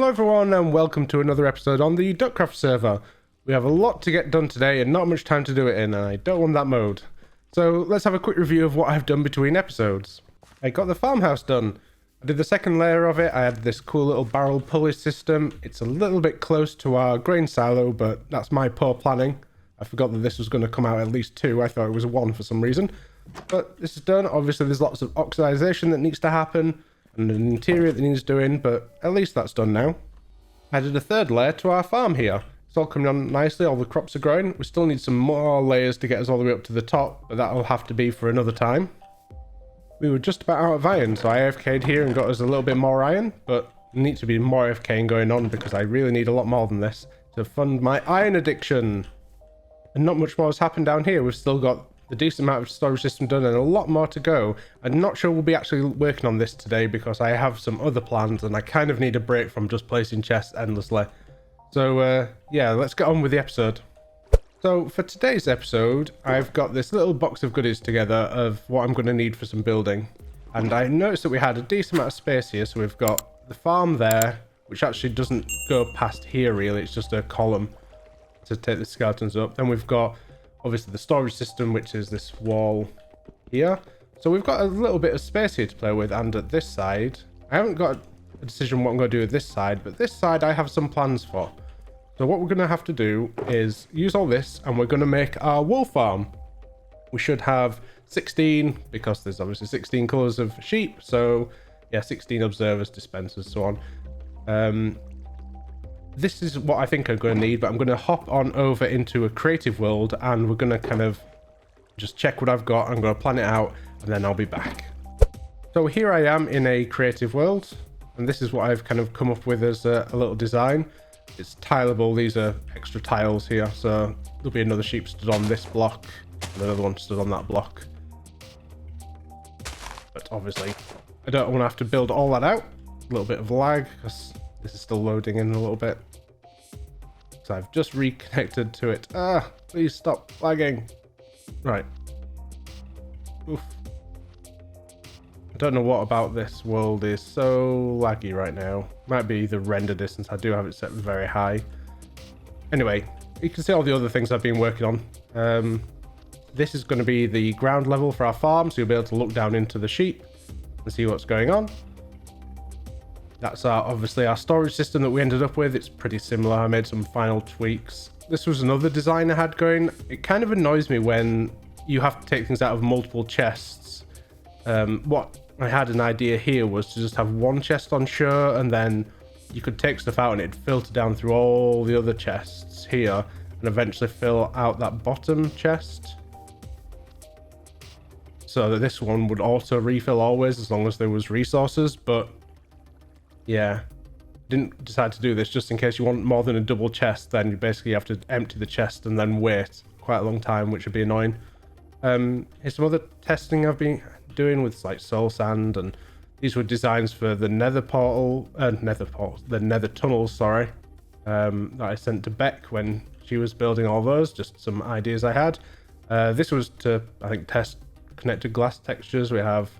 Hello everyone and welcome to another episode on the DuckCraft server. We have a lot to get done today and not much time to do it in, and I don't want that mode. So let's have a quick review of what I've done between episodes. I got the farmhouse done. I did the second layer of it. I had this cool little barrel pulley system. It's a little bit close to our grain silo, but that's my poor planning. I forgot that this was going to come out at least 2. I thought it was 1 for some reason. But this is done. Obviously there's lots of oxidization that needs to happen and an interior that needs doing, but at least that's done now. I did a third layer to our farm here. It's all coming on nicely, all the crops are growing. We still need some more layers to get us all the way up to the top, but that'll have to be for another time. We were just about out of iron, so I AFK'd here and got us a little bit more iron, but there needs to be more AFKing going on because I really need a lot more than this to fund my iron addiction. And not much more has happened down here. We've still got a decent amount of storage system done and a lot more to go. I'm not sure we'll be actually working on this today because I have some other plans and I kind of need a break from just placing chests endlessly. So yeah, let's get on with the episode. So for today's episode, I've got this little box of goodies together of what I'm going to need for some building. And I noticed that we had a decent amount of space here, so we've got the farm there, which actually doesn't go past here really, it's just a column to take the skeletons up. Then we've got obviously the storage system, which is this wall here. So we've got a little bit of space here to play with, and at this side, I haven't got a decision what I'm going to do with this side, but this side I have some plans for. So what we're going to have to do is use all this, and we're going to make our wool farm. We should have 16, because there's obviously 16 colours of sheep, so yeah, 16 observers, dispensers, so on. This is what I think I'm going to need, but I'm going to hop on over into a creative world and we're going to kind of just check what I've got. I'm going to plan it out and then I'll be back. So here I am in a creative world, and this is what I've kind of come up with as a little design. It's tileable. These are extra tiles here. So there'll be another sheep stood on this block and another one stood on that block. But obviously I don't want to have to build all that out. A little bit of lag because this is still loading in a little bit. So I've just reconnected to it. Please stop lagging. Right. Oof. I don't know what about this world is so laggy right now. Might be the render distance. I do have it set very high. Anyway, you can see all the other things I've been working on. This is going to be the ground level for our farm, so you'll be able to look down into the sheep and see what's going on. That's obviously our storage system that we ended up with. It's pretty similar. I made some final tweaks. This was another design I had going. It kind of annoys me when you have to take things out of multiple chests. What I had an idea here was to just have one chest on show, and then you could take stuff out and it'd filter down through all the other chests here and eventually fill out that bottom chest. So that this one would also refill always as long as there was resources, but yeah, didn't decide to do this just in case you want more than a double chest. Then you basically have to empty the chest and then wait quite a long time, which would be annoying. Here's some other testing I've been doing with like soul sand, and these were designs for the nether portal, the nether tunnels, sorry, that I sent to Beck when she was building all those, just some ideas I had. This was to, I think, test connected glass textures. We have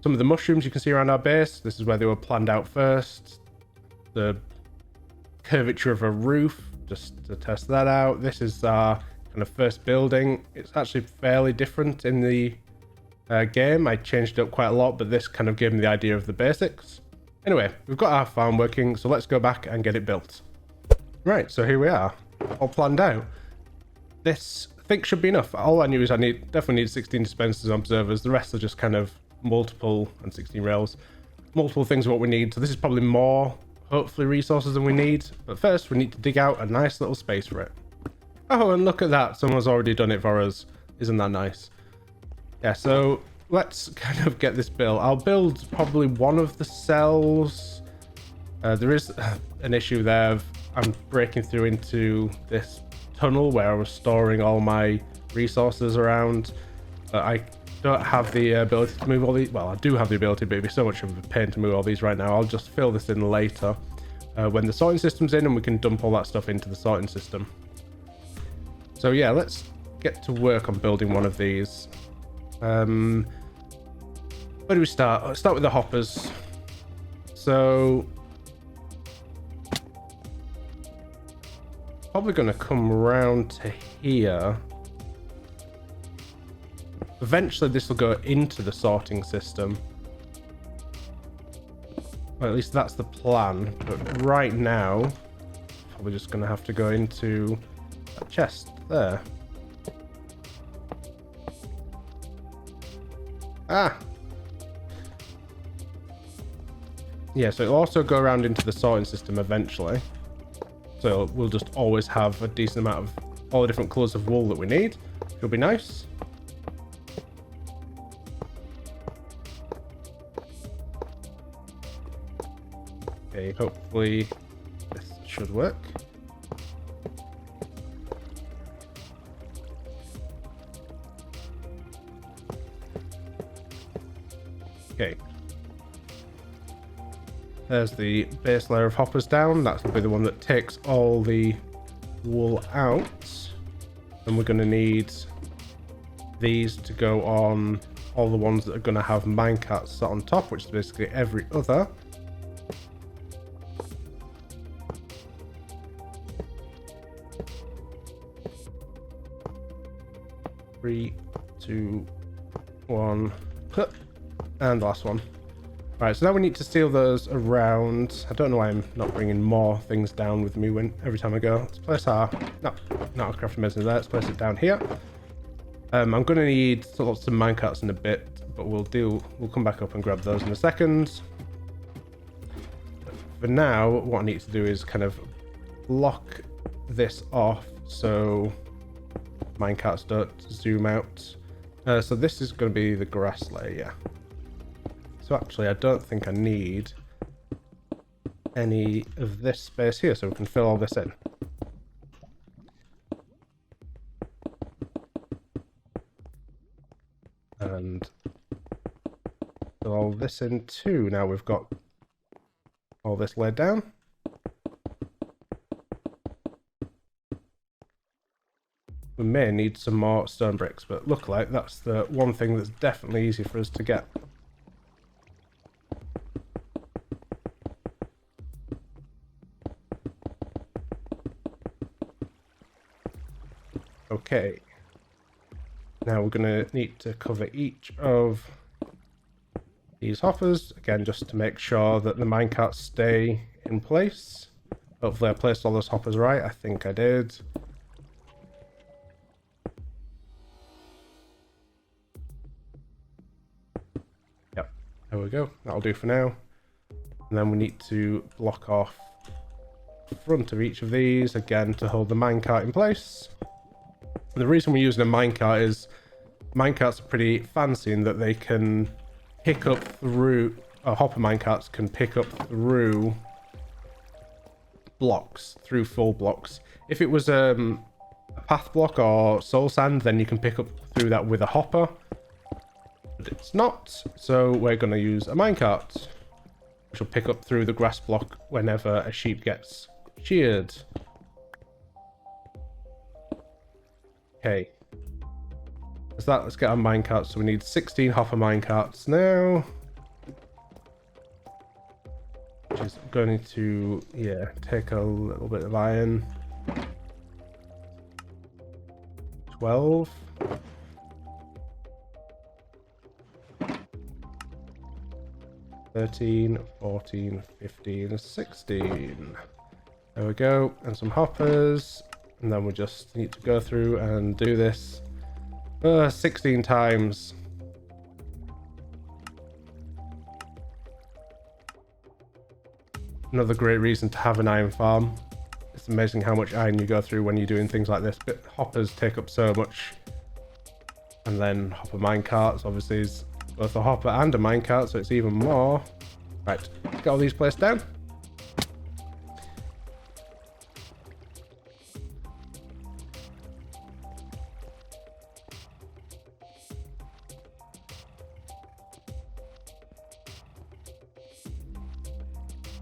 some of the mushrooms you can see around our base. This is where they were planned out first. The curvature of a roof, just to test that out. This is our kind of first building. It's actually fairly different in the game. I changed it up quite a lot, but this kind of gave me the idea of the basics. Anyway, we've got our farm working, so let's go back and get it built. Right, so here we are, all planned out. This I think should be enough. All I knew is I definitely need 16 dispensers and observers. The rest are just kind of multiple, and 16 rails, multiple things are what we need. So this is probably more, hopefully, resources than we need, but first we need to dig out a nice little space for it. Oh, and look at that, someone's already done it for us. Isn't that nice? Yeah, so let's kind of get this built. I'll build probably one of the cells. There is an issue there of I'm breaking through into this tunnel where I was storing all my resources around, but I don't have the ability to move all these. Well, I do have the ability, but it'd be so much of a pain to move all these right now. I'll just fill this in later when the sorting system's in, and we can dump all that stuff into the sorting system. So yeah, let's get to work on building one of these. Where do we start? Let's start with the hoppers. So Probably going to come around to here. Eventually this will go into the sorting system. Well, at least that's the plan. But right now, probably just going to have to go into that chest there. Ah! Yeah, so it'll also go around into the sorting system eventually. So we'll just always have a decent amount of all the different colours of wool that we need. It'll be nice. Okay, hopefully this should work. Okay. There's the base layer of hoppers down. That's going to be the one that takes all the wool out. And we're going to need these to go on all the ones that are going to have minecarts set on top, which is basically every other. Three, two, one, and the last one. Right, so now we need to seal those around. I don't know why I'm not bringing more things down with me when every time I go. Let's place our not our crafting business there. Let's place it down here. I'm going to need lots of minecarts in a bit, but we'll come back up and grab those in a second. For now, what I need to do is kind of block this off so minecarts don't zoom out. So this is going to be the grass layer, yeah. So actually, I don't think I need any of this space here, so we can fill all this in. And fill all this in too. Now we've got all this laid down. We may need some more stone bricks, but look like that's the one thing that's definitely easy for us to get. Okay, now we're going to need to cover each of these hoppers, again, just to make sure that the minecarts stay in place. Hopefully I placed all those hoppers right, I think I did. Yep, there we go, that'll do for now. And then we need to block off the front of each of these, again, to hold the minecart in place. The reason we're using a minecart is minecarts are pretty fancy in that they can pick up through, hopper minecarts can pick up through blocks, through full blocks. If it was a path block or soul sand, then you can pick up through that with a hopper. But it's not, so we're going to use a minecart, which will pick up through the grass block whenever a sheep gets sheared. Okay. That's that. Let's get our minecarts. So we need 16 hopper minecarts now. Which is going to, yeah, take a little bit of iron. 12. 13, 14, 15, 16. There we go. And some hoppers. And then we just need to go through and do this 16 times. Another great reason to have an iron farm. It's amazing how much iron you go through when you're doing things like this. But hoppers take up so much. And then hopper minecarts obviously is both a hopper and a minecart, so it's even more. Right, let's get all these placed down.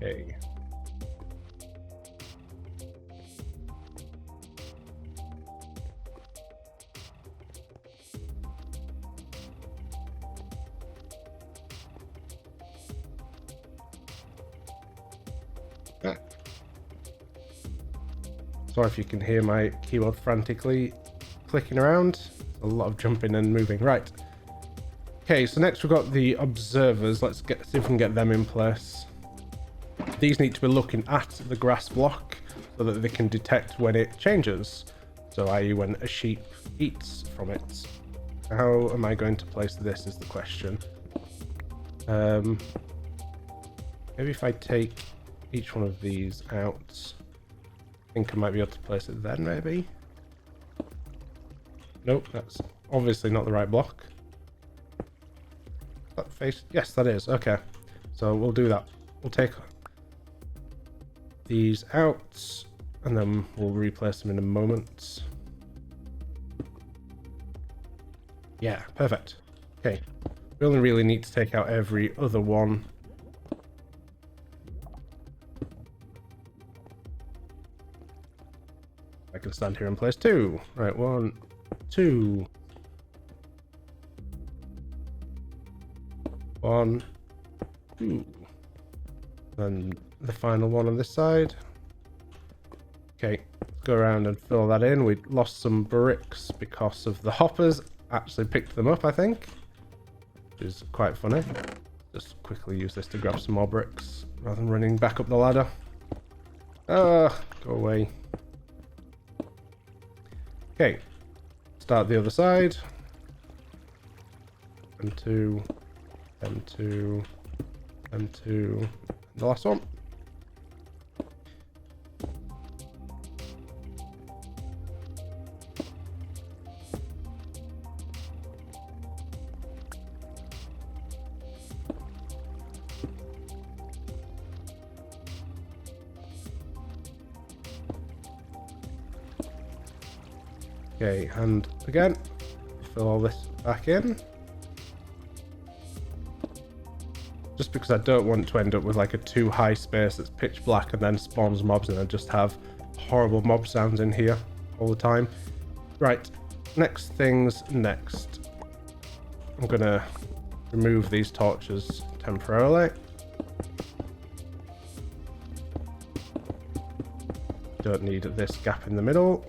Okay. Sorry if you can hear my keyboard frantically clicking around. A lot of jumping and moving. Right. Okay, so next we've got the observers. Let's see if we can get them in place. These need to be looking at the grass block so that they can detect when it changes. So i.e. when a sheep eats from it. How am I going to place this is the question. Maybe if I take each one of these out, I think I might be able to place it then, maybe? Nope, that's obviously not the right block. That face? Yes, that is. Okay, so we'll do that. We'll take these out, and then we'll replace them in a moment. Yeah, perfect. Okay, we only really need to take out every other one. I can stand here and place 2. Right, 1, 2. 1, 2. And the final one on this side. Okay, let's go around and fill that in. We lost some bricks because of the hoppers. Actually picked them up, I think. Which is quite funny. Just quickly use this to grab some more bricks rather than running back up the ladder. Go away. Okay, start the other side. M2, M2, M2, and the last one. Okay, and again, fill all this back in. Just because I don't want to end up with like a too high space that's pitch black and then spawns mobs and I just have horrible mob sounds in here all the time. Right, next things next. I'm gonna remove these torches temporarily. Don't need this gap in the middle.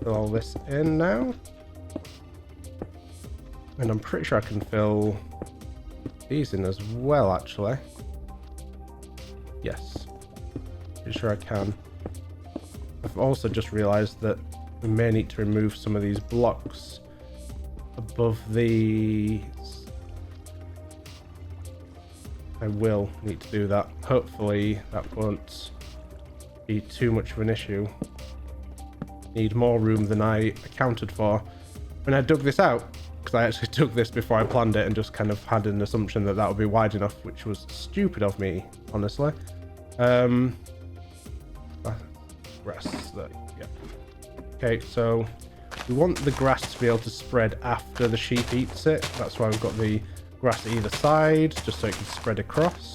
Fill all this in now. And I'm pretty sure I can fill these in as well, actually. Yes. Pretty sure I can. I've also just realized that we may need to remove some of these blocks above these. I will need to do that. Hopefully that won't be too much of an issue. Need more room than I accounted for when I dug this out, because I actually took this before I planned it and just kind of had an assumption that that would be wide enough, which was stupid of me, honestly. Grass, yeah. Okay, so we want the grass to be able to spread after the sheep eats it. That's why we've got the grass at either side, just so it can spread across.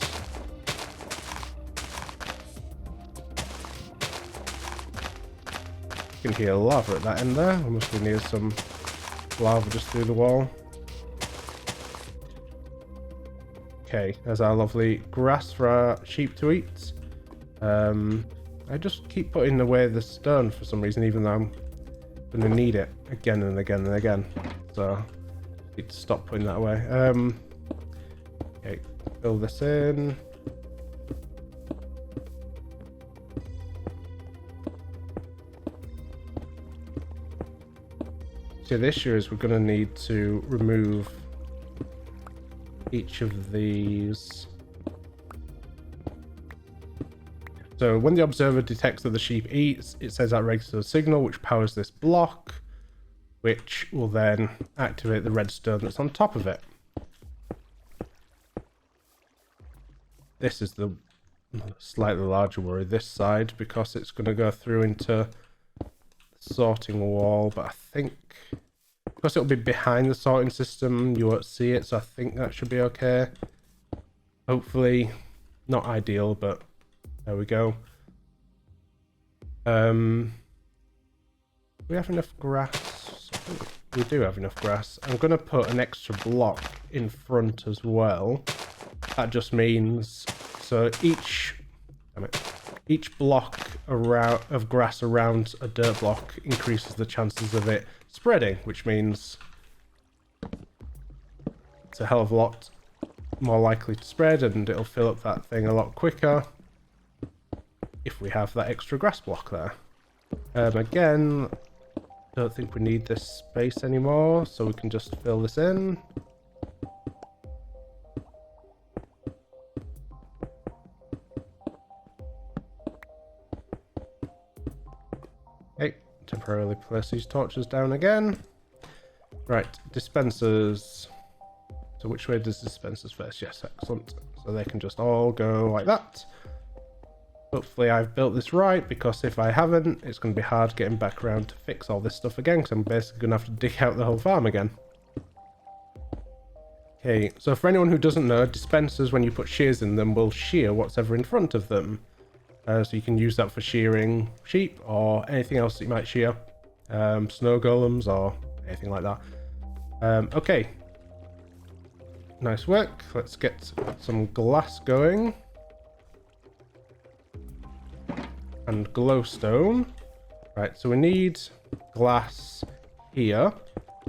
You can hear lava at that end there. We must be near some lava just through the wall. Okay, there's our lovely grass for our sheep to eat. I just keep putting away the stone for some reason, even though I'm going to need it again and again and again. So I need to stop putting that away. Okay, fill this in. So the issue is we're going to need to remove each of these. So when the observer detects that the sheep eats, it says that register signal, which powers this block, which will then activate the redstone that's on top of it. This is the slightly larger worry, this side, because it's going to go through into the sorting wall, but I think because it'll be behind the sorting system, you won't see it, so I think that should be okay. Hopefully, not ideal, but there we go. We have enough grass. I think we do have enough grass. I'm going to put an extra block in front as well. That just means, so each, damn it, Each block around of grass around a dirt block increases the chances of it spreading, which means it's a hell of a lot more likely to spread, and it'll fill up that thing a lot quicker if we have that extra grass block there. Again, don't think we need this space anymore, so we can just fill this in. Okay, temporarily place these torches down again. Right, dispensers. So which way does dispensers first? Yes, excellent. So they can just all go like that. Hopefully I've built this right, because if I haven't, it's going to be hard getting back around to fix all this stuff again, because I'm basically going to have to dig out the whole farm again. Okay, so for anyone who doesn't know, dispensers, when you put shears in them, will shear what's ever in front of them. So you can use that for shearing sheep or anything else that you might shear. Snow golems or anything like that. Okay. Nice work. Let's get some glass going. And glowstone. Right, so we need glass here.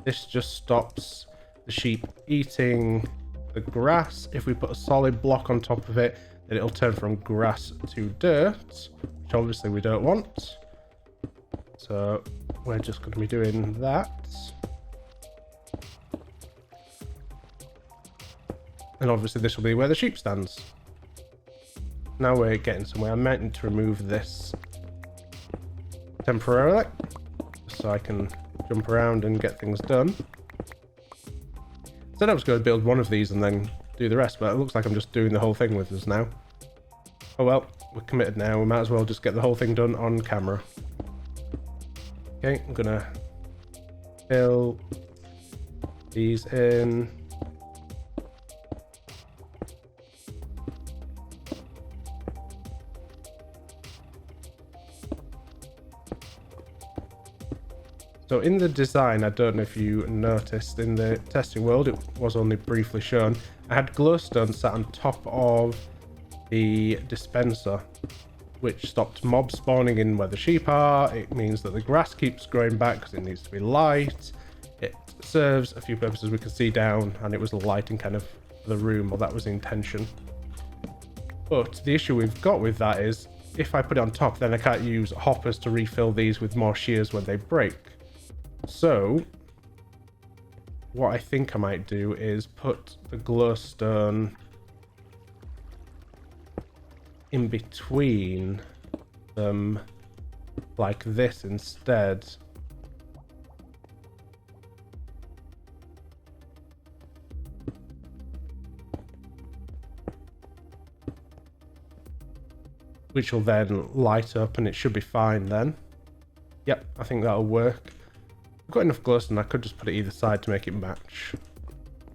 This just stops the sheep eating the grass. If we put a solid block on top of it, then it'll turn from grass to dirt, which obviously we don't want. So we're just going to be doing that. And obviously this will be where the sheep stands. Now we're getting somewhere. I might need to remove this temporarily, so I can jump around and get things done. Said I was going to build one of these and then do the rest, but it looks like I'm just doing the whole thing with this now. Oh well, we're committed now. We might as well just get the whole thing done on camera. Okay, I'm gonna fill these in. So in the design, I don't know if you noticed, in the testing world, it was only briefly shown, I had glowstone sat on top of the dispenser, which stopped mobs spawning in where the sheep are. It means that the grass keeps growing back because it needs to be light. It serves a few purposes. We can see down, and it was lighting kind of the room, or that was the intention. But the issue we've got with that is, if I put it on top, then I can't use hoppers to refill these with more shears when they break. So what I think I might do is put the glowstone in between them like this instead. Which will then light up, and it should be fine then. Yep, I think that'll work. I've got enough glowstone, I could just put it either side to make it match.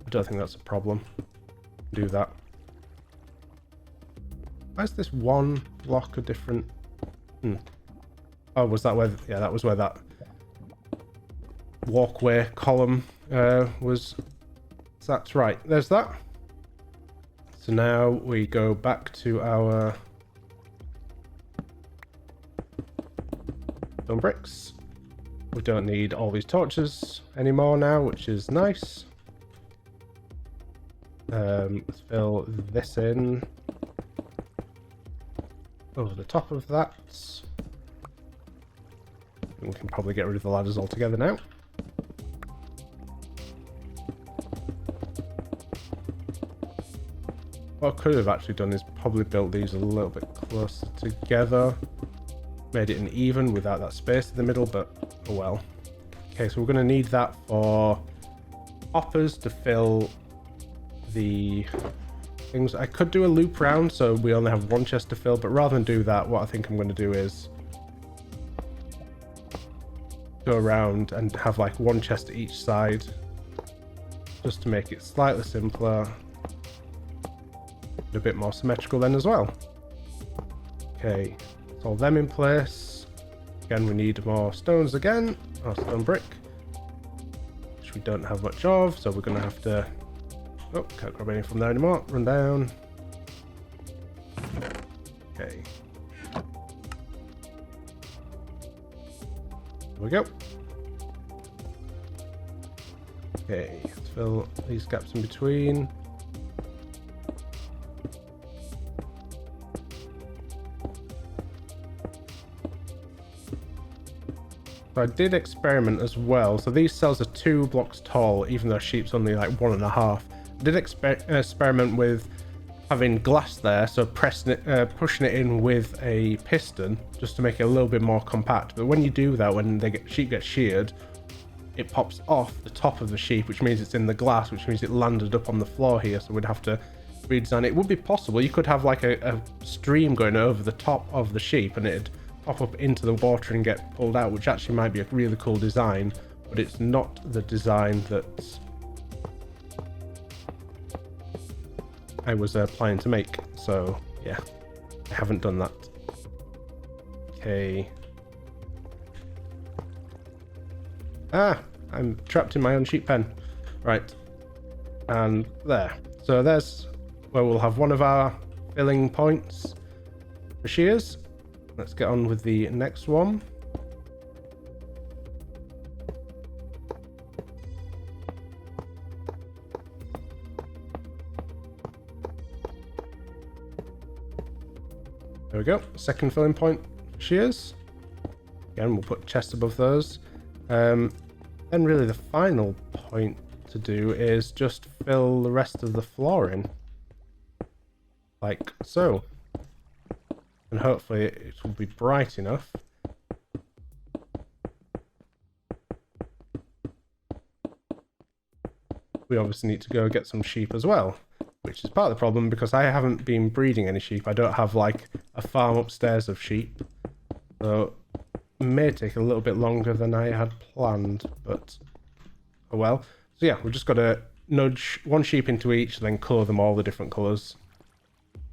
I don't think that's a problem. Do that. Why is this one block a different... Oh, was that where... Yeah, that was where that walkway column was... That's right, there's that. So now we go back to our stone bricks. We don't need all these torches anymore now, which is nice. Let's fill this in over the top of that. We can probably get rid of the ladders altogether now. What I could have actually done is probably built these a little bit closer together. Made it an even without that space in the middle, but oh well. Okay, so we're going to need that for hoppers to fill the things. I could do a loop round so we only have one chest to fill, but rather than do that, what I think I'm going to do is go around and have like one chest at each side, just to make it slightly simpler and a bit more symmetrical then as well. Okay, that's all them in place. Again, we need more stones again, or stone brick, which we don't have much of, so we're going to have to... Oh, can't grab any from there anymore. Run down. Okay. we go. Okay, let's fill these gaps in between. So I did experiment as well. So these cells are 2 blocks tall, even though sheep's only like 1.5. I did experiment with having glass there, so pushing it in with a piston just to make it a little bit more compact. But when you do that, when sheep get sheared, it pops off the top of the sheep, which means it's in the glass, which means it landed up on the floor here. So we'd have to redesign it. It would be possible. You could have like a stream going over the top of the sheep and it'd pop up into the water and get pulled out, which actually might be a really cool design, but it's not the design that I was planning to make. So yeah, I haven't done that. Okay. I'm trapped in my own sheep pen. Right. And there. So there's where we'll have one of our filling points for shears. Let's get on with the next one. There we go. Second filling point for shears. Again, we'll put chests above those. Then really the final point to do is just fill the rest of the floor in. Like so. And hopefully it will be bright enough. We obviously need to go get some sheep as well, which is part of the problem because I haven't been breeding any sheep. I don't have like a farm upstairs of sheep. So it may take a little bit longer than I had planned, but oh well. So yeah, we've just got to nudge one sheep into each, then colour them all the different colours.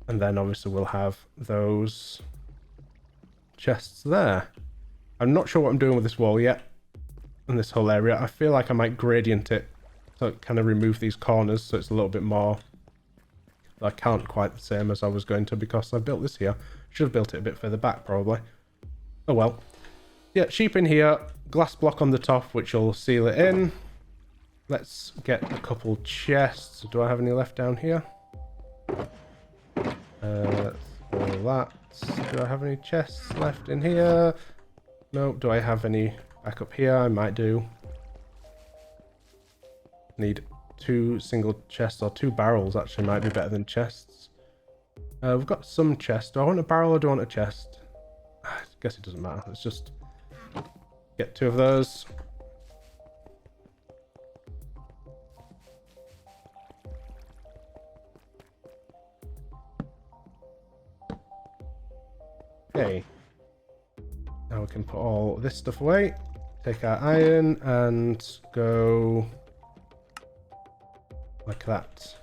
And then obviously we'll have those chests there. I'm not sure what I'm doing with this wall yet. In this whole area. I feel like I might gradient it. So it kind of remove these corners so it's a little bit more. I can't quite the same as I was going to because I built this here. Should have built it a bit further back probably. Oh well. Yeah, sheep in here. Glass block on the top which will seal it in. Let's get a couple chests. Do I have any left down here? All that. Do I have any chests left in here? No. Do I have any back up here? I might do. Need 2 single chests, or 2 barrels actually might be better than chests. We've got some chests. Do I want a barrel or do I want a chest? I guess it doesn't matter. Let's just get 2 of those. Okay, now we can put all this stuff away, take our iron and go like that.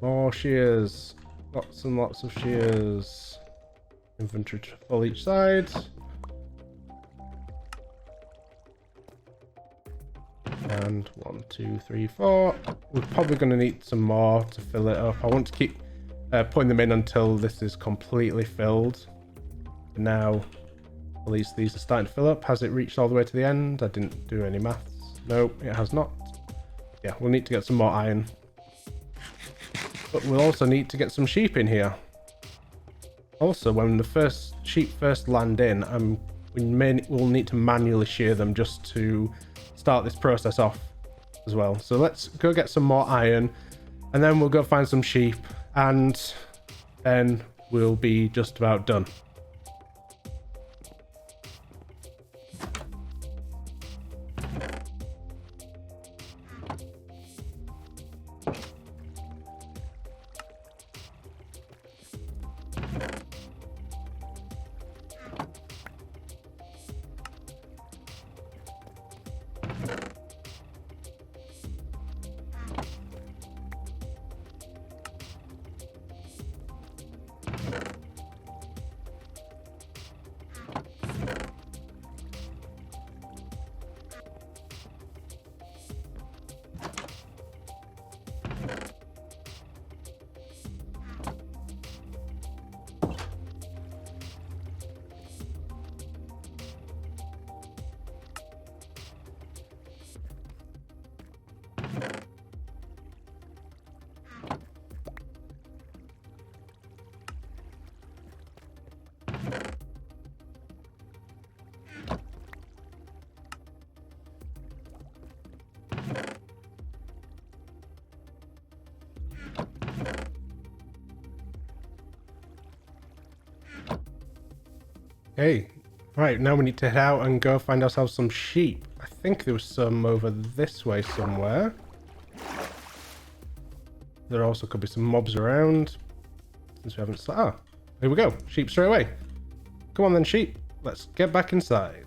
More shears, lots and lots of shears. Inventory full each side. And 1, 2, 3, 4. We're probably going to need some more to fill it up. I want to keep putting them in until this is completely filled. Now, at least these are starting to fill up. Has it reached all the way to the end? I didn't do any maths. Nope, it has not. Yeah, we'll need to get some more iron. But we'll also need to get some sheep in here. Also, when the sheep first land in, we'll need to manually shear them just to start this process off as well. So let's go get some more iron and then we'll go find some sheep and then we'll be just about done. Hey, right, now we need to head out and go find ourselves some sheep. I think there was some over this way somewhere. There also could be some mobs around. Since we haven't... Ah, here we go. Sheep straight away. Come on then, sheep. Let's get back inside.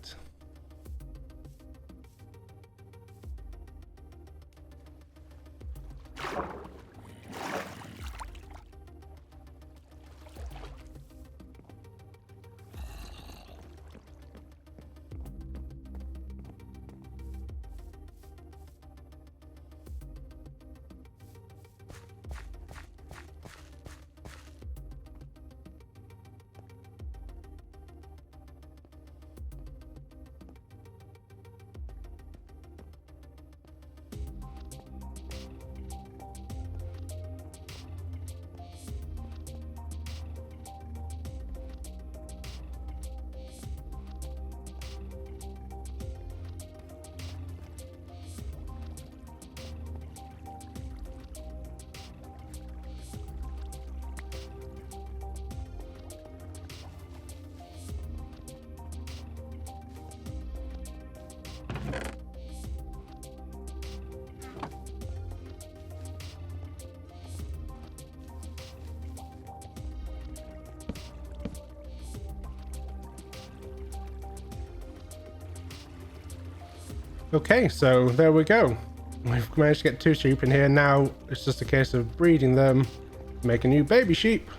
Okay, so there we go. We've managed to get 2 sheep in here. Now it's just a case of breeding them, make a new baby sheep,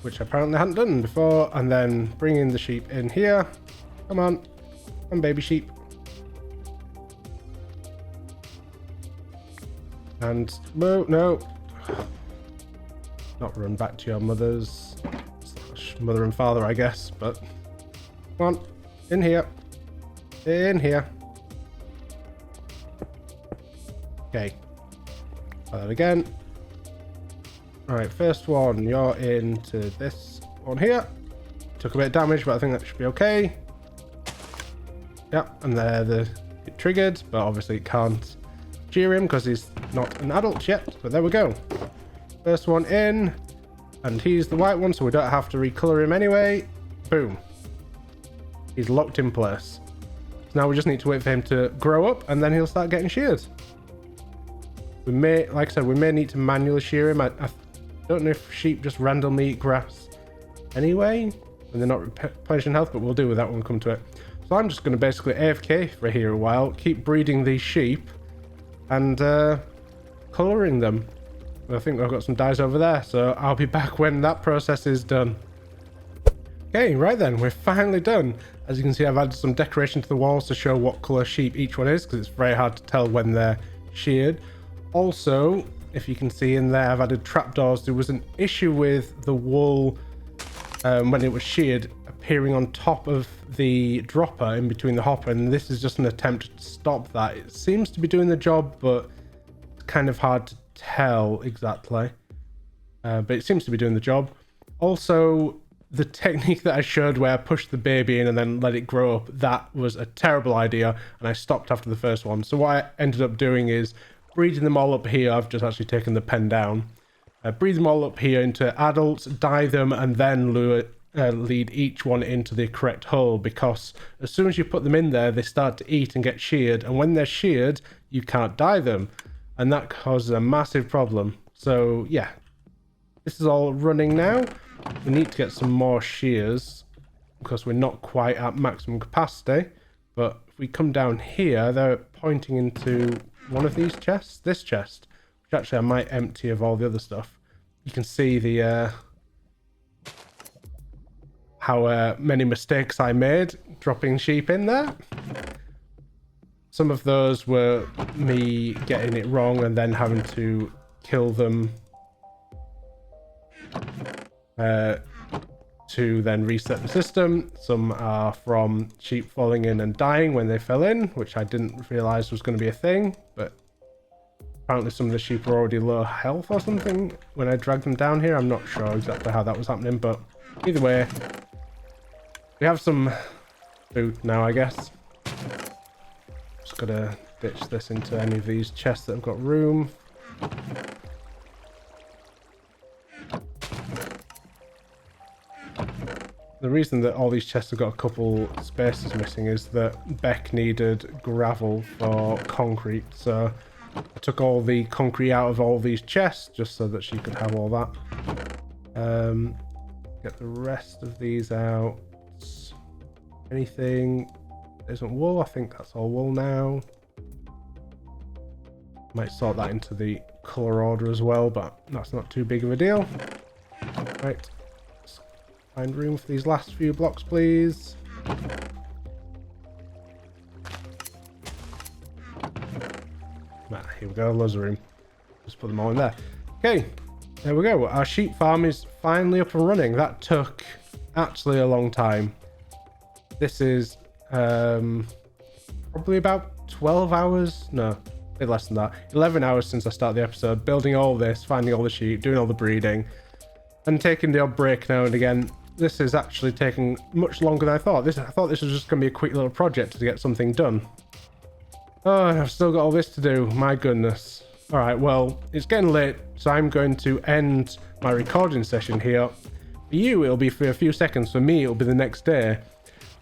which apparently I hadn't done before, and then bringing the sheep in here. Come on, baby sheep. And no, not run back to your mother's / mother and father, I guess, but come on, in here. In here. Okay. Try that again. Alright, first one, you're into this one here. Took a bit of damage, but I think that should be okay. Yep, and there it triggered, but obviously it can't cheer him because he's not an adult yet. But there we go. First one in, and he's the white one, so we don't have to recolor him anyway. Boom. He's locked in place. Now we just need to wait for him to grow up, and then he'll start getting sheared. We may, like I said, we may need to manually shear him. I don't know if sheep just randomly eat grass anyway, and they're not replenishing health, but we'll deal with that when we come to it. So I'm just going to basically AFK for here a while, keep breeding these sheep, and colouring them. I think I've got some dyes over there, so I'll be back when that process is done. Okay, right then, we're finally done. As you can see, I've added some decoration to the walls to show what colour sheep each one is, because it's very hard to tell when they're sheared. Also, if you can see in there, I've added trapdoors. There was an issue with the wool when it was sheared appearing on top of the dropper in between the hopper, and this is just an attempt to stop that. It seems to be doing the job, but it's kind of hard to tell exactly. But it seems to be doing the job. Also, the technique that I showed where I pushed the baby in and then let it grow up, that was a terrible idea, and I stopped after the first one. So what I ended up doing is breeding them all up here. I've just actually taken the pen down. Breed them all up here into adults, dye them, and then lead each one into the correct hole, because as soon as you put them in there, they start to eat and get sheared, and when they're sheared, you can't dye them, and that causes a massive problem. So yeah, this is all running now. We need to get some more shears because we're not quite at maximum capacity. But if we come down here, they're pointing into one of these chests, this chest, which actually I might empty of all the other stuff. You can see the how many mistakes I made dropping sheep in there. Some of those were me getting it wrong and then having to kill them to then reset the system. Some are from sheep falling in and dying when they fell in, which I didn't realize was going to be a thing, but apparently some of the sheep were already low health or something when I dragged them down here. I'm not sure exactly how that was happening, but either way, we have some food now, I guess. Just gotta ditch this into any of these chests that have got room. The reason that all these chests have got a couple spaces missing is that Beck needed gravel for concrete, so I took all the concrete out of all these chests just so that she could have all that. Get the rest of these out. Anything that isn't wool, I think that's all wool now. Might sort that into the colour order as well, but that's not too big of a deal. Right. Let's find room for these last few blocks, please. Here we go, loads of room. Just put them all in there. Okay, there we go. Our sheep farm is finally up and running. That took actually a long time. This is probably about 12 hours. No, a bit less than that. 11 hours since I started the episode. Building all this, finding all the sheep, doing all the breeding, and taking the odd break now and again. This is actually taking much longer than I thought. I thought this was just going to be a quick little project to get something done. Oh, I've still got all this to do. My goodness. All right, well, it's getting late, so I'm going to end my recording session here. For you, it'll be for a few seconds. For me, it'll be the next day.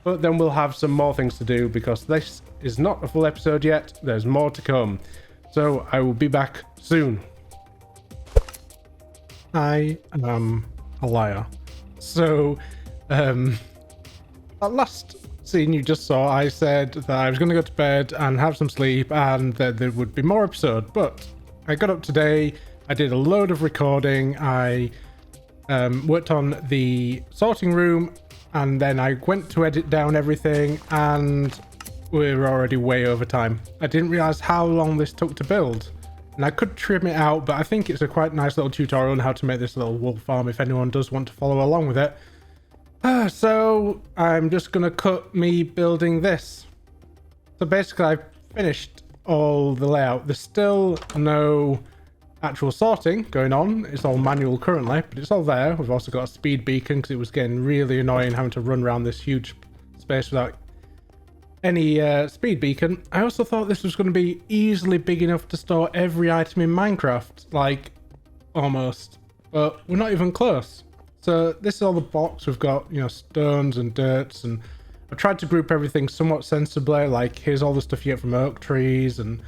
But then we'll have some more things to do because this is not a full episode yet. There's more to come. So I will be back soon. I am a liar. So, that last scene you just saw, I said that I was going to go to bed and have some sleep and that there would be more episode, but I got up today, I did a load of recording, I worked on the sorting room, and then I went to edit down everything, and we're already way over time. I didn't realize how long this took to build, and I could trim it out, but I think it's a quite nice little tutorial on how to make this little wool farm if anyone does want to follow along with it. So I'm just gonna cut me building this. So basically I've finished all the layout. There's still no actual sorting going on. It's all manual currently, but it's all there. We've also got a speed beacon because it was getting really annoying having to run around this huge space without any speed beacon. I also thought this was going to be easily big enough to store every item in Minecraft, like almost, but we're not even close. So this is all the box. We've got, you know, stones and dirts, and I've tried to group everything somewhat sensibly. Like, here's all the stuff you get from oak trees and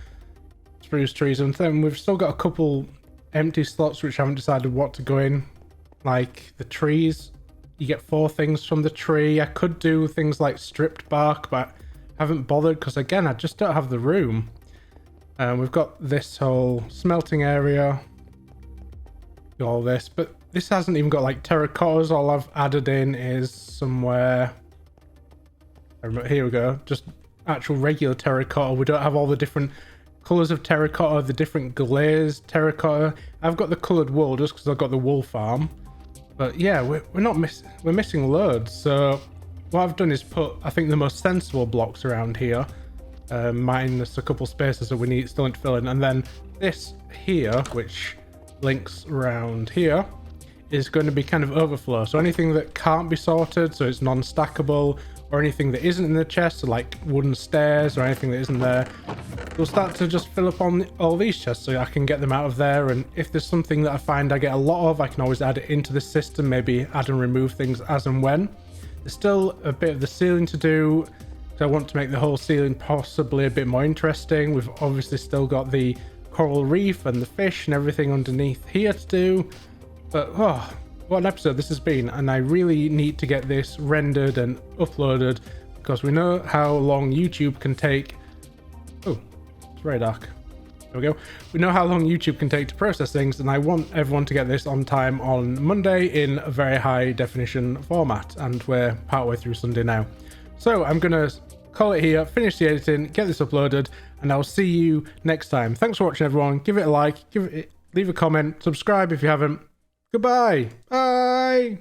spruce trees, and then we've still got a couple empty slots which I haven't decided what to go in. Like the trees, you get 4 things from the tree. I could do things like stripped bark, but I haven't bothered because, again, I just don't have the room. We've got this whole smelting area, all this, but this hasn't even got like terracottas. All I've added in is somewhere, here we go, just actual regular terracotta. We don't have all the different colors of terracotta, the different glazed terracotta. I've got the colored wool just because I've got the wool farm, but yeah, we're missing loads. So what I've done is put, I think, the most sensible blocks around here, minus a couple spaces that we still need to fill in, and then this here, which links around here, is going to be kind of overflow. So anything that can't be sorted, so it's non-stackable, or anything that isn't in the chest, so like wooden stairs or anything that isn't there, we'll start to just fill up on all these chests so I can get them out of there. And if there's something that I find I get a lot of, I can always add it into the system, maybe add and remove things as and when. There's still a bit of the ceiling to do, so I want to make the whole ceiling possibly a bit more interesting. We've obviously still got the coral reef and the fish and everything underneath here to do. But oh, what an episode this has been, and I really need to get this rendered and uploaded because we know how long YouTube can take. Oh, it's very dark. There we go. We know how long YouTube can take to process things, and I want everyone to get this on time on Monday in a very high definition format, and we're partway through Sunday now. So I'm gonna call it here, finish the editing, get this uploaded, and I'll see you next time. Thanks for watching, everyone. Give it a like, leave a comment, subscribe if you haven't. Goodbye. Bye.